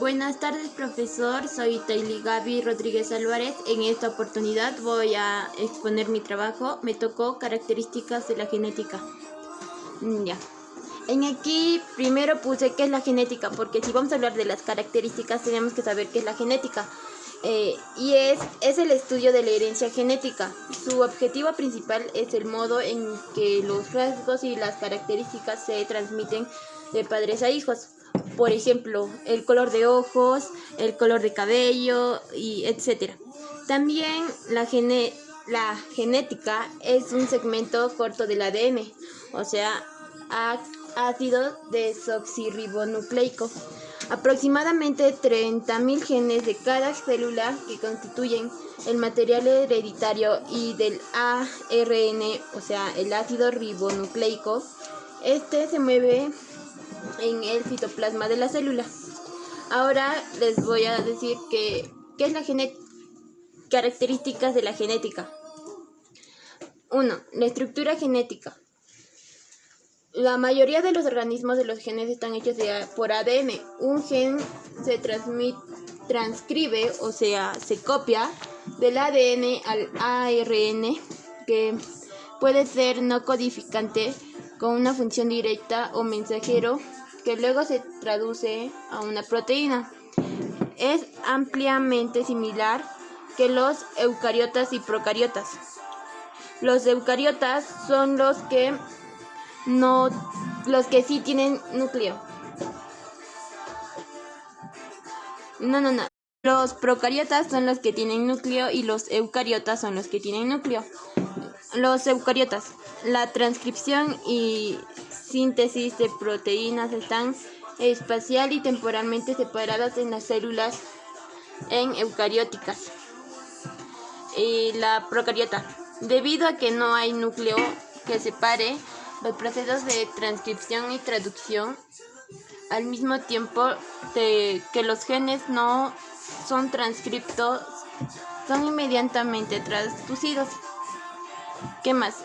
Buenas tardes, profesor. Soy Taily Gaby Rodríguez Álvarez. En esta oportunidad voy a exponer mi trabajo. Me tocó características de la genética. Ya. En aquí primero puse qué es la genética, porque si vamos a hablar de las características tenemos que saber qué es la genética. Y es el estudio de la herencia genética. Su objetivo principal es el modo en que los rasgos y las características se transmiten de padres a hijos. Por ejemplo, el color de ojos, el color de cabello y etc. También la genética es un segmento corto del ADN, o sea, ácido desoxirribonucleico. Aproximadamente 30.000 genes de cada célula que constituyen el material hereditario y del ARN, o sea, el ácido ribonucleico, se mueve en el citoplasma de la célula. Ahora les voy a decir qué es la características de la genética. 1. La estructura genética. La mayoría de los organismos de los genes están hechos por ADN. Un gen se transcribe, o sea, se copia del ADN al ARN, que puede ser no codificante con una función directa o mensajero que luego se traduce a una proteína. Es ampliamente similar que los eucariotas y procariotas. Los eucariotas son los que sí tienen núcleo. No. Los procariotas son los que tienen núcleo y los eucariotas son los que tienen núcleo. Los eucariotas, la transcripción y síntesis de proteínas están espacial y temporalmente separadas en las células en eucarióticas. Y la procariota, debido a que no hay núcleo que separe los procesos de transcripción y traducción al mismo tiempo que los genes no son transcriptos, son inmediatamente traducidos. ¿Qué más?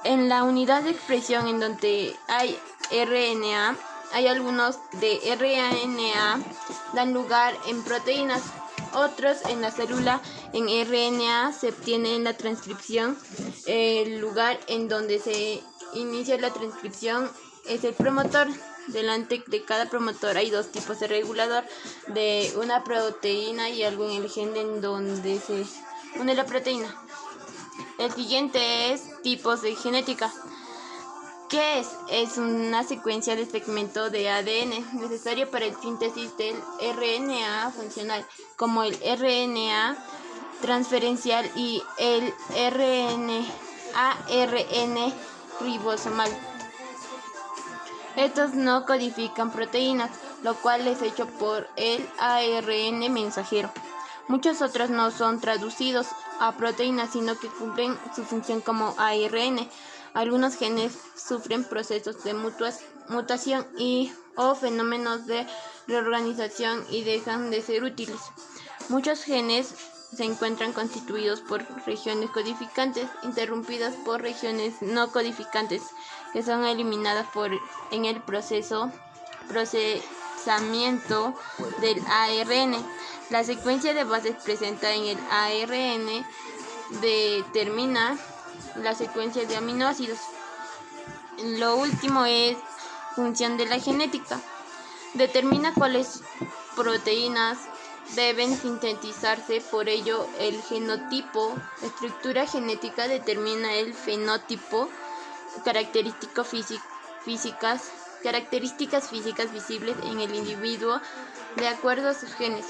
En la unidad de expresión en donde hay RNA, hay algunos de RNA dan lugar en proteínas, otros en la célula en RNA se obtiene en la transcripción. El lugar en donde se inicia la transcripción es el promotor. Delante de cada promotor hay dos tipos de regulador de una proteína y algo en el gen en donde se une la proteína. El siguiente es tipos de genética. ¿Qué es? Es una secuencia de segmento de ADN necesario para el síntesis del RNA funcional, como el RNA transferencial y el ARN ribosomal. Estos no codifican proteínas, lo cual es hecho por el ARN mensajero. Muchos otros no son traducidos a proteínas, sino que cumplen su función como ARN. Algunos genes sufren procesos de mutación o fenómenos de reorganización y dejan de ser útiles. Muchos genes se encuentran constituidos por regiones codificantes, interrumpidas por regiones no codificantes, que son eliminadas en el procesamiento del ARN. La secuencia de bases presente en el ARN determina la secuencia de aminoácidos. Lo último es función de la genética. Determina cuáles proteínas deben sintetizarse, por ello el genotipo. Estructura genética determina el fenotipo, características físicas visibles en el individuo de acuerdo a sus genes.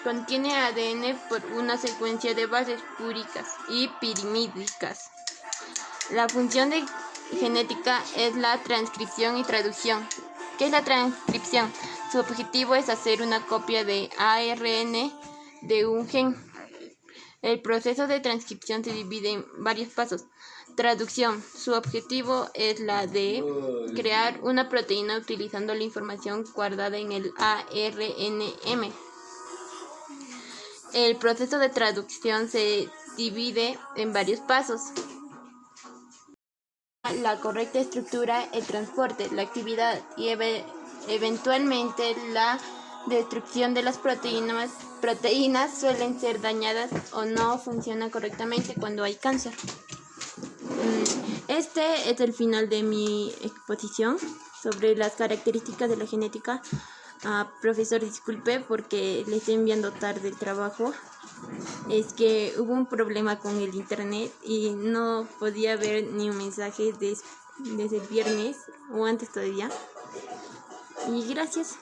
Contiene ADN por una secuencia de bases púricas y pirimídicas. La función de genética es la transcripción y traducción. ¿Qué es la transcripción? Su objetivo es hacer una copia de ARN de un gen. El proceso de transcripción se divide en varios pasos. Traducción. Su objetivo es la de crear una proteína utilizando la información guardada en el ARNM. El proceso de traducción se divide en varios pasos. La correcta estructura, el transporte, la actividad y eventualmente la destrucción de las proteínas suelen ser dañadas o no funcionan correctamente cuando hay cáncer. Este es el final de mi exposición sobre las características de la genética. Profesor, disculpe porque le estoy enviando tarde el trabajo. Es que hubo un problema con el internet y no podía ver ni un mensaje desde el viernes o antes todavía. Y gracias.